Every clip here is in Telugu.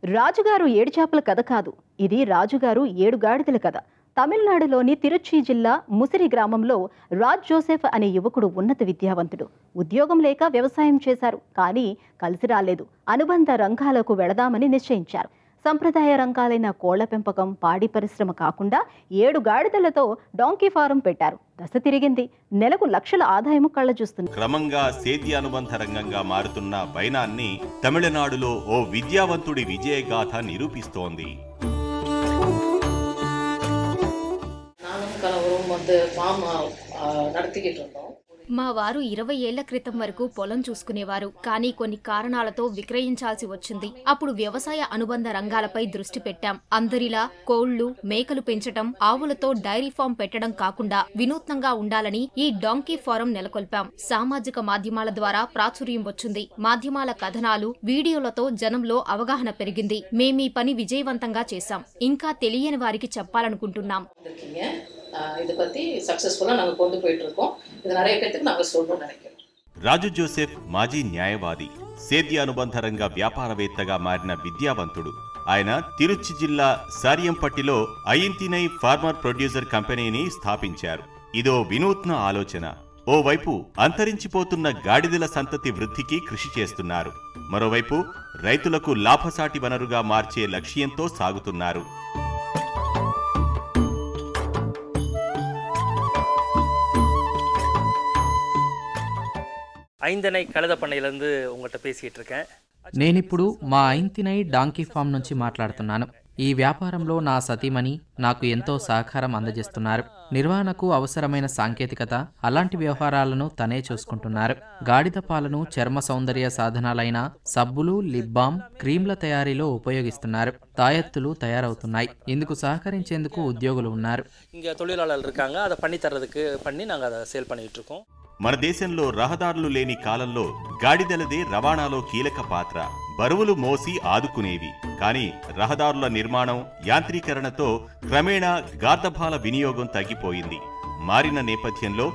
రాజుగారు ఏడుచాపల కథ కాదు, ఇది రాజుగారు ఏడు గాడిదల కథ. తమిళనాడులోని తిరుచి జిల్లా ముసిరి గ్రామంలో రాజ్ జోసెఫ్ అనే యువకుడు ఉన్నత విద్యావంతుడు. ఉద్యోగం లేక వ్యవసాయం చేశారు, కానీ కలిసి రాలేదు. అనుబంధ రంగాలకు వెళదామని నిశ్చయించారు. సంప్రదాయ రంగాలైన కోళ్ల పెంపకం, పాడి పరిశ్రమ కాకుండా 7 గాడిదలతో డాంకీ ఫారం పెట్టారు. దశ తిరిగింది. నెలకు లక్షల ఆదాయము కళ్ళజూస్తుంది. క్రమంగా సేద్యానుబంధ రంగంగా మారుతున్న వైనాన్ని తమిళనాడులో ఓ విద్యావంతుడి విజయగాథ నిరూపిస్తోంది. మా వారు 20 ఏళ్ల క్రితం వరకు పొలం చూసుకునేవారు. కానీ కొన్ని కారణాలతో విక్రయించాల్సి వచ్చింది. అప్పుడు వ్యవసాయ అనుబంధ రంగాలపై దృష్టి పెట్టాం. అందరిలా కోళ్లు, మేకలు పెంచటం, ఆవులతో డైరీ ఫామ్ పెట్టడం కాకుండా వినూత్నంగా ఉండాలని ఈ డాంకీ ఫారం నెలకొల్పాం. సామాజిక మాధ్యమాల ద్వారా ప్రాచుర్యం వచ్చింది. మాధ్యమాల కథనాలు, వీడియోలతో జనంలో అవగాహన పెరిగింది. మేమీ పని విజయవంతంగా చేశాం. ఇంకా తెలియని వారికి చెప్పాలనుకుంటున్నాం. இதை பற்றி சக்ஸஸ்ஃபுல்லாக நாங்கள் கொண்டு போயிட்டுருக்கோம். இது நிறைய பேருக்கு நாங்கள் சொல்லணும்னு நினைக்கிறோம். రాజు జోసెఫ్ మాజీ న్యాయవాది, సేద్యానుబంధ రంగ వ్యాపారవేత్తగా మారిన విద్యావంతుడు. ఆయన తిరుచి జిల్లా సారియంపట్టిలో అయింతినై ఫార్మర్ ప్రొడ్యూసర్ కంపెనీని స్థాపించారు. ఇదో వినూత్న ఆలోచన. ఓవైపు అంతరించిపోతున్న గాడిదల సంతతి వృద్ధికి కృషి చేస్తున్నారు. మరోవైపు రైతులకు లాభసాటి వనరుగా మార్చే లక్ష్యంతో సాగుతున్నారు. ஐந்தனை கழுத பண்ணையிலேருந்து உங்கள்கிட்ட பேசிகிட்டு இருக்கேன். నేనిప్పుడు మా ఐంతినై డాంకీ ఫామ్ నుంచి మాట్లాడుతున్నాను. ఈ వ్యాపారంలో నా సతీమణి నాకు ఎంతో సహకారం అందజేస్తున్నారు. నిర్వహణకు అవసరమైన సాంకేతికత, అలాంటి వ్యవహారాలను తనే చూసుకుంటున్నారు. గాడిద పాలను చర్మ సౌందర్య సాధనాలైన సబ్బులు, లిప్ బామ్, క్రీంల తయారీలో ఉపయోగిస్తున్నారు. తాయెత్తులు తయారవుతున్నాయి. ఇందుకు సహకరించేందుకు ఉద్యోగులు ఉన్నారు. ఇంకా తొలిలాళర్లు இருக்காங்க. அதை பண்ணி தரதுக்கு பண்ணி நாங்கள் அதை சேல் பண்ணிட்டு இருக்கோம். మన దేశంలో రహదారులు లేని కాలంలో గాడిదలదే రవాణాలో కీలక పాత్ర. బరువులు మోసి ఆదుకునేవి. కానీ రహదారుల నిర్మాణం, యాంత్రీకరణతో క్రమేణా గార్దపాల వినియోగం తగ్గిపోయింది. మారిన నేపథ్యంలో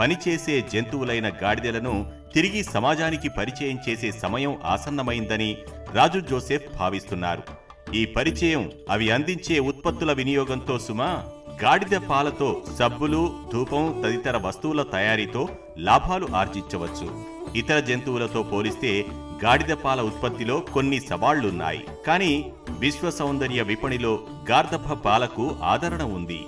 పనిచేసే జంతువులైన గాడిదలను తిరిగి సమాజానికి పరిచయం చేసే సమయం ఆసన్నమైందని రాజు జోసెఫ్ భావిస్తున్నారు. ఈ పరిచయం అవి అందించే ఉత్పత్తుల వినియోగంతో సుమా గాడిద పాలతో సబ్బులు, ధూపం తదితర వస్తువుల తయారీతో లాభాలు ఆర్జించవచ్చు. ఇతర జంతువులతో పోలిస్తే గాడిద పాల ఉత్పత్తిలో కొన్ని సవాళ్లున్నాయి. కానీ విశ్వ సౌందర్య విపణిలో గార్దప పాలకు ఆదరణ ఉంది.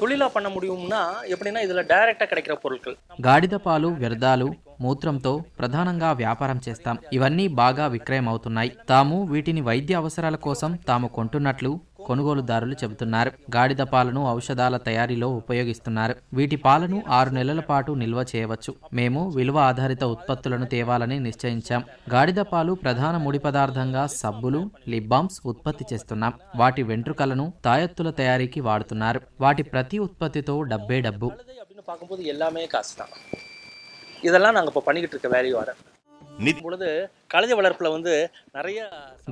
தொழிலா பண்ண முடியும்னா எப்படின்னா இதுல டைரக்டா கிடைக்கிற பொருட்கள். గాడిద పాలు, వ్యర్థాలు, మూత్రంతో ప్రధానంగా వ్యాపారం చేస్తాం. ఇవన్నీ బాగా విక్రయం అవుతున్నాయి. తాము వీటిని వైద్య అవసరాల కోసం తాము కొంటున్నట్లు కొనుగోలుదారులు చెబుతున్నారు. గాడిద పాలను ఔషధాల తయారీలో ఉపయోగిస్తున్నారు. వీటి పాలను 6 నెలల పాటు నిల్వ చేయవచ్చు. మేము విలువ ఆధారిత ఉత్పత్తులను తేవాలని నిశ్చయించాం. గాడిద పాలు ప్రధాన ముడి పదార్థంగా సబ్బులు, లిప్ బామ్స్ ఉత్పత్తి చేస్తున్నాం. వాటి వెంట్రుకలను తాయెత్తుల తయారీకి వాడుతున్నారు. వాటి ప్రతి ఉత్పత్తితో డబ్బే డబ్బు. அப்படின்னு பார்க்கும்போது எல்லாமே காசு தான். இதெல்லாம் நாங்கள் இப்போ பண்ணிக்கிட்டு இருக்க வேலையை வர பொழுது కళజ వలర్పులో நிறைய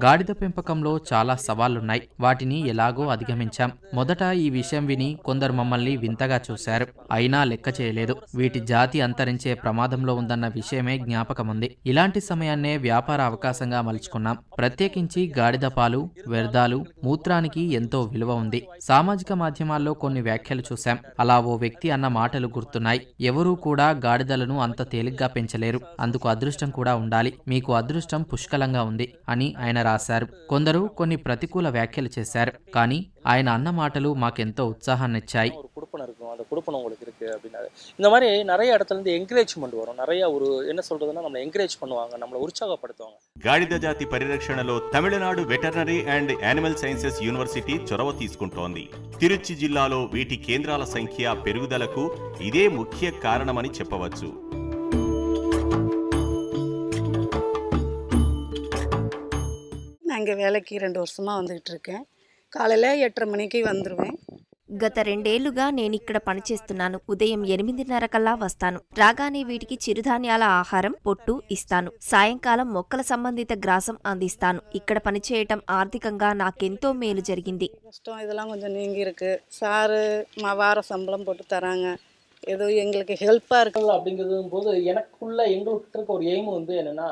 గాడిద పెంపకంలో చాలా సవాళ్లున్నాయి. వాటిని ఎలాగో అధిగమించాం. మొదట ఈ విషయం విని కొందరు మమ్మల్ని వింతగా చూశారు. అయినా లెక్క చేయలేదు. వీటి జాతి అంతరించే ప్రమాదంలో ఉందన్న విషయమే జ్ఞాపకముంది. ఇలాంటి సమయాన్నే వ్యాపార అవకాశంగా మలుచుకున్నాం. ప్రత్యేకించి గాడిద పాలు, వ్యర్థాలు, మూత్రానికి ఎంతో విలువ ఉంది. సామాజిక మాధ్యమాల్లో కొన్ని వ్యాఖ్యలు చూశాం. అలా ఓ వ్యక్తి అన్న మాటలు గుర్తున్నాయి. ఎవరూ కూడా గాడిదలను అంత తేలిగ్గా పెంచలేరు. అందుకు అదృష్టం కూడా ఉండాలి. మీకు అదృష్టం పుష్కలంగా ఉంది అని ఆయన రాశారు. కొందరు కొన్ని ప్రతికూల వ్యాఖ్యలు చేశారు. కానీ ఆయన అన్న మాటలు మాకెంతో ఉత్సాహాన్నిచ్చాయి. இந்த மாதிரி நிறைய இடத்துல இருந்து ఎంకరేజ్మెంట్ వரும். நிறைய ஒரு என்ன சொல்றதுன்னா நம்மள ఎంకరేజ్ பண்ணுவாங்க, நம்மள ఉత్సాహపడుతాங்க. గాడిద జాతి పరిరక్షణలో Tamil Nadu veterinary and animal sciences university చొరవ తీసుకుంటోంది. తిరుచి జిల్లాలో వీటి కేంద్రాల సంఖ్య పెరుగుదలకు ఇదే ముఖ్య కారణమని చెప్పవచ్చు. நான் இங்கே வேலைக்கு 2 வருஷமாக வந்துக்கிட்டு இருக்கேன். காலையில் 8:30 மணிக்கு வந்துடுவேன். గత 2 ఏళ్లుగా నేనిక్కడ పనిచేస్తున్నాను. ఉదయం 8:30 కల్లా వస్తాను. రాగానే వీటికి చిరుధాన్యాల ఆహారం, పొట్టు ఇస్తాను. సాయంకాలం మొక్కల సంబంధిత గ్రాసం అందిస్తాను. ఇక్కడ పనిచేయటం ఆర్థికంగా నాకెంతో మేలు జరిగింది. கஷ்டம் இதெல்லாம் கொஞ்சம் நீங்கி இருக்கு. சாரு வார சம்பளம் போட்டு தராங்க. ஏதோ எங்களுக்கு ஹெல்ப்பாக இருக்கு. அப்படிங்கிறது போது எங்களுக்கு இருக்க ஒரு எய்ம் வந்து என்னன்னா,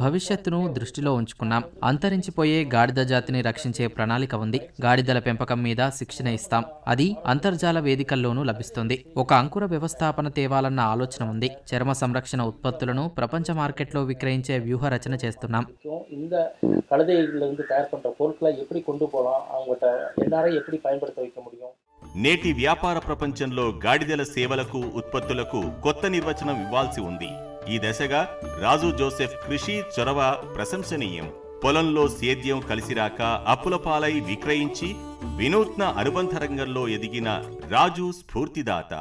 భవిష్యత్తును దృష్టిలో ఉంచుకున్నాం. అంతరించిపోయే గాడిద జాతిని రక్షించే ప్రణాళిక ఉంది. గాడిదల పెంపకం మీద శిక్షణ ఇస్తాం. అది అంతర్జాల వేదికల్లోనూ లభిస్తుంది. ఒక అంకుర వ్యవస్థాపన తేవాలన్న ఆలోచన ఉంది. చర్మ సంరక్షణ ఉత్పత్తులను ప్రపంచ మార్కెట్లో విక్రయించే వ్యూహ రచన చేస్తున్నాం. இந்த கழுதையிலிருந்து தயார் பண்ற பொருட்களை எப்படி கொண்டு போகலாம், அவங்ககிட்ட எல்லாரையும் எப்படி பயன்படுத்த வைக்க முடியும். నేటి వ్యాపార ప్రపంచంలో గాడిదల సేవలకు ఉత్పత్తులకు కొత్త నిర్వచనం ఇవ్వాల్సి ఉంది. ఈ దశగా రాజు జోసెఫ్ కృషి చొరవ ప్రశంసనీయం. పొలంలో సేద్యం కలిసిరాక అప్పుల పాలై విక్రయించి వినూత్న అనుబంధ రంగంలో ఎదిగిన రాజు స్ఫూర్తిదాత.